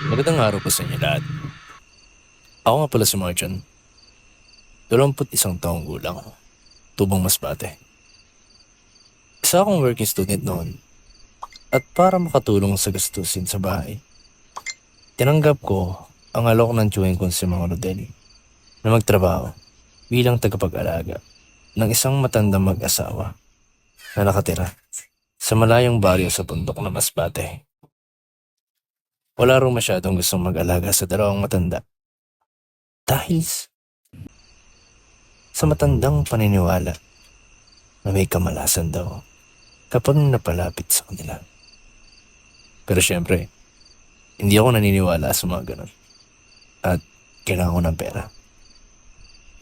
Magandang araw po sa inyo lahat. Ako nga pala si Marjan, 21 taong gulang, tubong Masbate. Isa akong working student noon at para makatulong sa gastusin sa bahay, tinanggap ko ang alok ng tiyuhin kong si Mang Rodel na magtrabaho bilang tagapag-alaga ng isang matandang mag-asawa na nakatira sa malayong baryo sa bundok na Masbate. Wala raw masyadong gustong mag-alaga sa dalawang matanda dahil sa matandang paniniwala na may kamalasan daw kapag napalapit sa kanila. Pero syempre, hindi ako naniniwala sa mga ganun. At kailangan ko ng pera.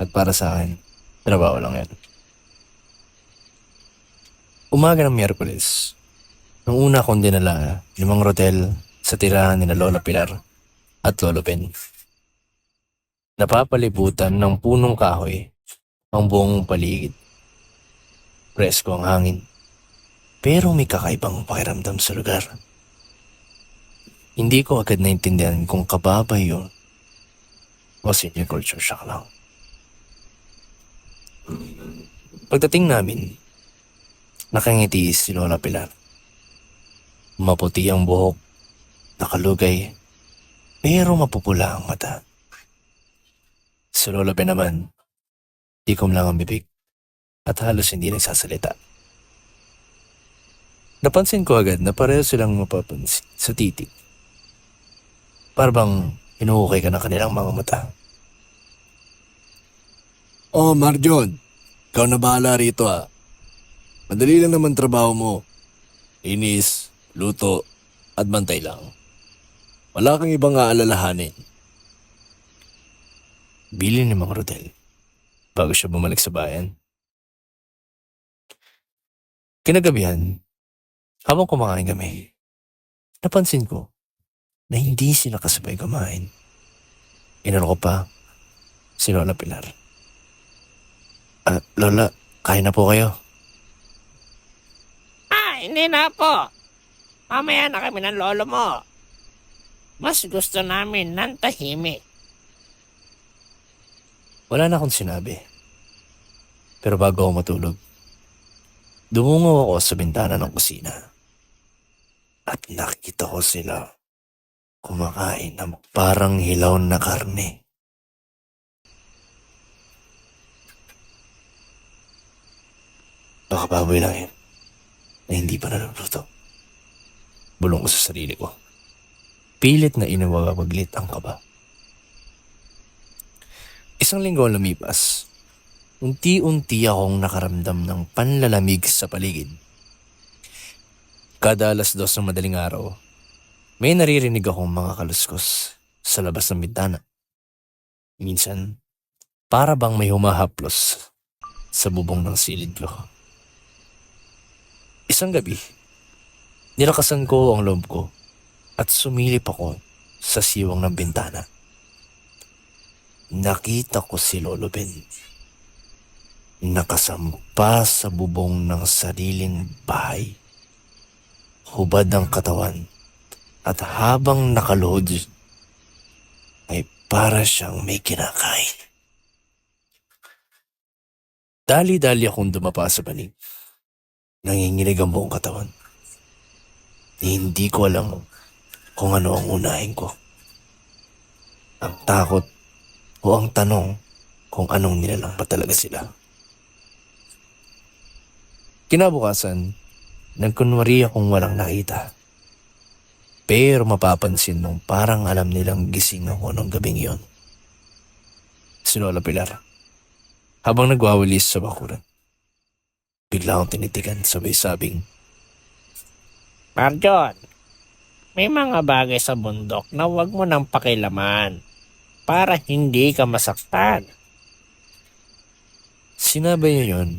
At para sa akin, trabaho lang yan. Umaga ng Miyerkules, nung una kong dinala ni Mang Rodel sa tirahan ni Lola Pilar at Lolo Ben. Napapalibutan ng punong kahoy ang buong paligid. Presko ang hangin. Pero may kakaibang pakiramdam sa lugar. Hindi ko agad naintindihan kung kababay yun o senior culture shock lang. Pagdating namin, nakangiti si Lola Pilar. Maputi ang buhok, nakalugay, pero mapupula ang mata. Si Lola Ben naman, tikom lang ang bibig at halos hindi nagsasalita. Napansin ko agad na pareho silang mapapansin sa titig. Parang hinuhukay ka ng kanilang mga mata. Oh, Marjon. Ikaw na bahala rito Madali lang naman trabaho mo. Inis, luto, at bantay lang. Wala kang ibang aalalahanin. Bili ni Mang Rodel bago siya bumalik sa bayan. Kinagabihan, habang kumakain kami, napansin ko na hindi sila kasabay kumain. Inano ko pa si Lola Pilar. Lola, kain na po kayo. Hindi na po. Mamaya na kami ng lolo mo. Mas gusto namin ng tahimik. Wala na akong sinabi. Pero bago ako matulog, dumungaw ako sa bintana ng kusina. At nakita ko sila kumakain ng parang hilaw na karne. Baka baboy lang yun na hindi pa naluluto. Bulong ko sa sarili ko. Pilit na inawagaglit ang kaba. Isang linggo ang lumipas. Unti-unti akong nakaramdam ng panlalamig sa paligid. Kada 2:00 ng madaling araw, may naririnig akong mga kaluskos sa labas ng bintana. Minsan, para bang may humahaplos sa bubong ng silid ko. Isang gabi, nilakasan ko ang loob ko at sumilip ako sa siwang ng bintana. Nakita ko si Lolo Ben. Nakasampa sa bubong ng sariling bahay. Hubad ang katawan at habang nakaluhod ay para siyang may kinakain. Dali-dali akong dumapa sa banig. Nanginginig ang buong katawan. Hindi ko alam kung ano ang unahin ko. Ang takot o ang tanong kung anong nilalang pa talaga sila. Kinabukasan, nagkunwari akong walang nakita. Pero mapapansin nung parang alam nilang gising ako nung gabing yon. Si Lola Pilar, habang nagwawalis sa bakuran, bigla akong tinitigan sabay sabing, Marjon, may mga bagay sa bundok na huwag mo nang pakilaman para hindi ka masaktan. sinabi niya yon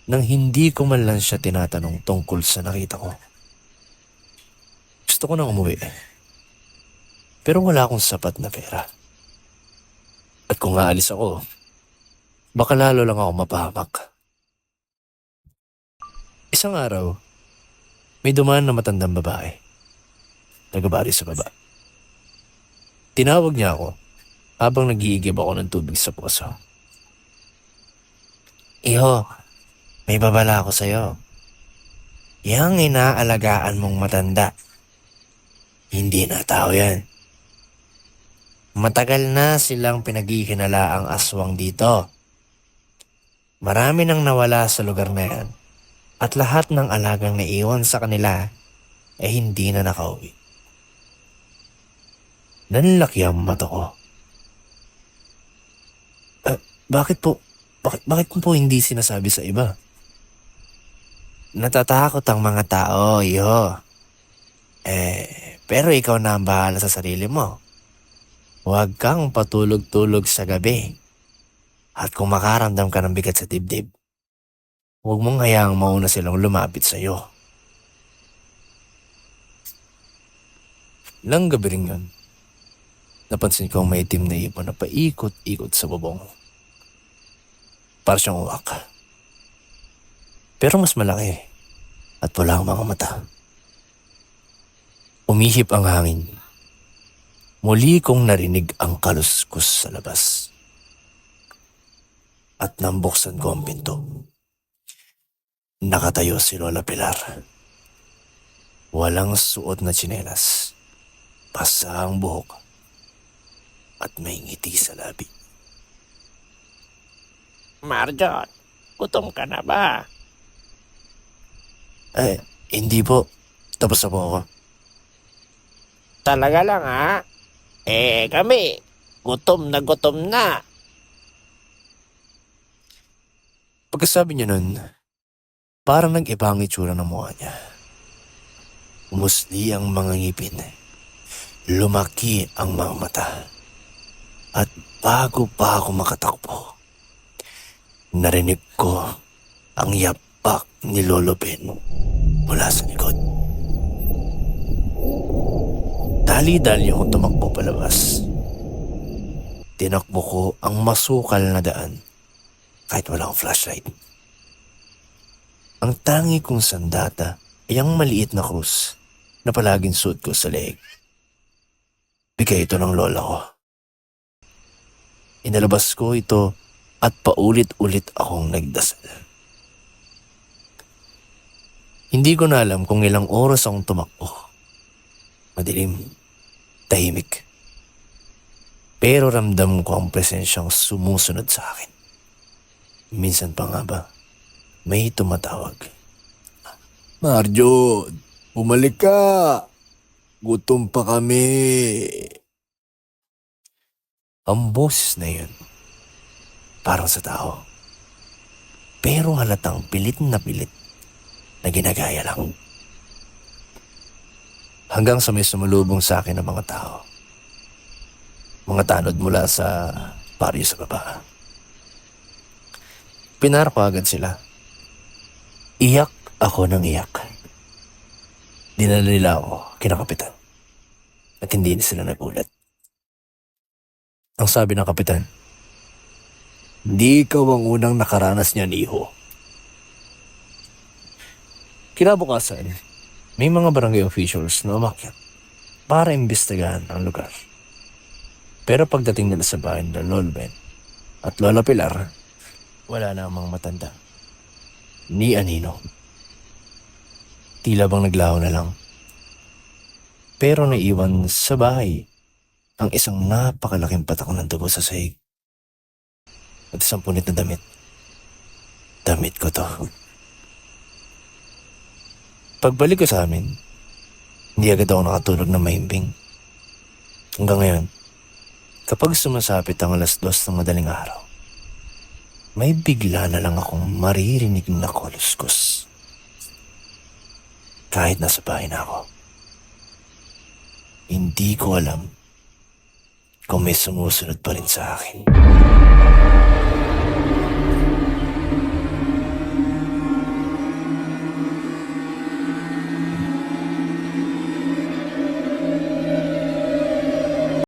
nang hindi ko man lang siya tinatanong tungkol sa nakita ko. Gusto ko nang umuwi. Pero wala akong sapat na pera. At kung aalis ako, baka lalo lang ako mapahamak. Isang araw, may dumaan na matandang babae. Taga-bari sa baba. Tinawag niya ako habang nag-iigib ako ng tubig sa puso. Iho, may babala ako sa'yo. Yang inaalagaan mong matanda. Hindi na tao yan. Matagal na silang pinaghihinala ang aswang dito. Marami nang nawala sa lugar na yan. At lahat ng alagang naiwan sa kanila ay hindi na nakauwi. Nanlaki ang mata ko. Bakit po hindi sinasabi sa iba? Natatakot ang mga tao, iyo. Pero ikaw na ang bahala sa sarili mo. Huwag kang patulog-tulog sa gabi. At kung makaramdam ka ng bigat sa dibdib, huwag mong hayaang mauna silang lumapit sa iyo. Ilang gabi rin yun, napansin ko ang may itim na ibon na paikot-ikot sa bubong. Para siyang uwak. Pero mas malaki at wala ang mga mata. Umihip ang hangin. Muli kong narinig ang kaluskus sa labas. At nambuksan ko ang pinto. Nakatayo si Lola Pilar. Walang suot na tsinelas. Basa ang buhok. At may ngiti sa labi. Marjon, gutom ka na ba? Hindi po. Tapos na po ako. Talaga lang ha? Kami, gutom na. Pagkasabi niya nun, parang nag-iba ang itsura ng mukha niya. Umusli ang mga ngipin. Lumaki ang mga mata. At bago pa ako makatakbo, narinig ko ang yapak ni Lolo Ben mula sa likod. Dali-dali akong tumakbo palabas. Tinakbo ko ang masukal na daan kahit walang flashlight. Ang tangi kong sandata ay ang maliit na krus na palaging suot ko sa leeg. Bigay ito ng lola ko. Inalabas ko ito at paulit-ulit akong nagdasal. Hindi ko na alam kung ilang oras akong tumakbo. Madilim, tahimik. Pero ramdam ko ang presensyang sumusunod sa akin. Minsan pa nga ba, may tumatawag. Marjon, bumalik ka. Gutom pa kami. Ang boses na yun, parang sa tao. Pero halatang pilit na ginagaya lang. Hanggang sa may sumalubong sa akin ng mga tao. Mga tanod mula sa baryo sa baba. Pinara ko agad sila. Iyak ako ng iyak. Dinala nila ako kina kapitan. At hindi na sila nagulat. Ang sabi ng kapitan, Hindi ikaw ang unang nakaranas niyan, iho. kinabukasan, may mga barangay officials na umakyat para imbestigahan ang lugar. Pero pagdating nila sa bahay ng Lolo Ben at Lola Pilar, wala na ang mga matanda. Ni anino. Tila bang naglaho na lang. Pero naiwan sa bahay ang isang napakalaking patak ng dugo sa sahig. At isang punit na damit. Damit ko to. Pagbalik ko sa amin, hindi agad ako nakatulog na mahimbing. Hanggang ngayon, kapag sumasapit ang 2:00 ng madaling araw, may bigla na lang akong maririnig na kuluskus. Kahit nasa bahay na ako. Hindi ko alam kung may sumusunod pa rin sa akin.